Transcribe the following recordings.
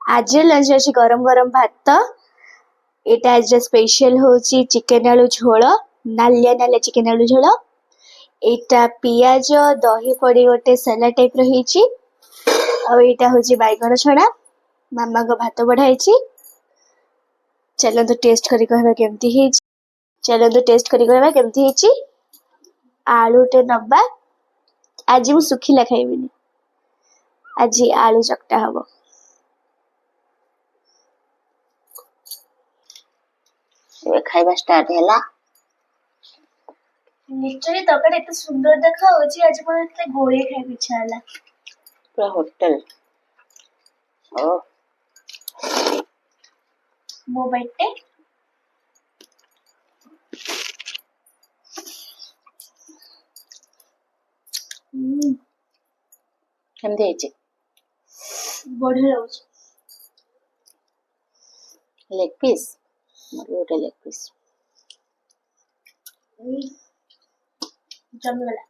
आज लंच अच्छी गरम गरम भात एटा आज स्पेशल होची चिकन आलू झोल नालिया नालिया चिकन आलू झोल एटा पियाज दही पड़ी गोटे सलाड टाइप रही आटा हूँ बैगन छड़ा मामा को भात बढ़ाई चलते टेस्ट करी कहबा केमती है चलते टेस्ट करी कहबा केमती है आलूटे नबा आज मु सुखिला खाइबिनी आज आलू चकटा हम खाइबा स्टार्ट हैला निश्चय तकर एते सुंदर देखा होची आज मन एते गोळे खाइ इच्छा हला पूरा होटल ओ मो बैठे केमते हेचे बढ़िया होची लेग पीस मोटे लेग पीस जमगला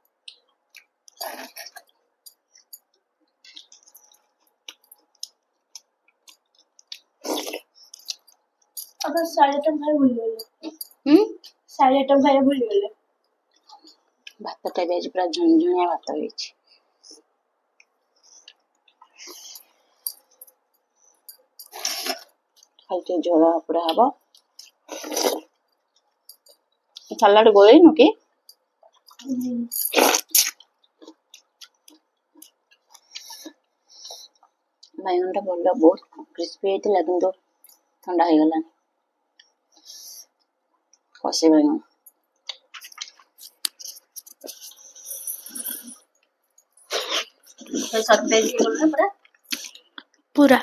अगर सारे आइटम भाई भूल गए सारे आइटम भाई भूल गए भात टा बेज पूरा झुनझुनिया भात होइछि खालते झोल पूरा हबो सलाड गोळे नु के बैगन टा बोल बहुत क्रिस्पी हेतिला किंतु ठंडा हो गला कसे बैगन तो सत्ते जी बोल पूरा पूरा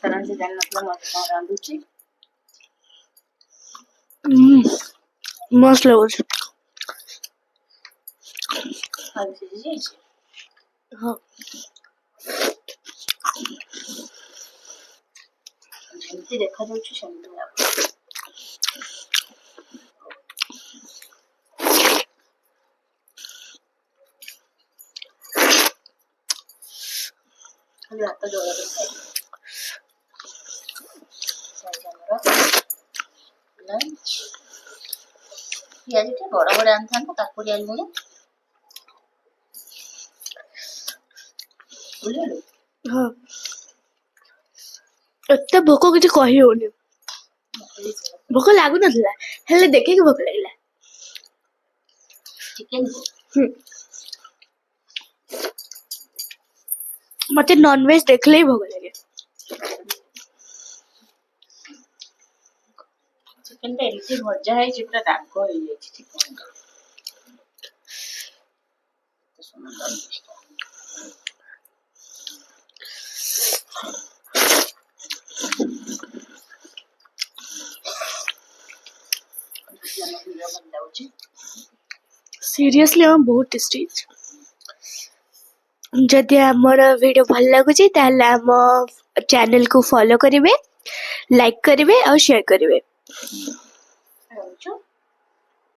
तरह से जान मतलब मस्त रांधु छी मस्त लगो हां जी हां जेमती देखा जाउछि सेमती खाली आता जोड़ा लंच पियाज टे बड़ा बड़ा आनथान तो ताको दिया लुने बोले हां एते भोको किछि कहि होनी भोको लागु नथला हेले देखे के भोको लागला चिकन मते नॉनवेज देखले ही भोको लागे चिकन टा एमती भजा है पूरा दाग हो जाय चिकन तो सुंदर सीरियसली हम बहुत टेस्टी जदि आमर वीडियो भल लगुची ताहले आम चैनल को फॉलो करिवे लाइक करिवे और शेयर करिवे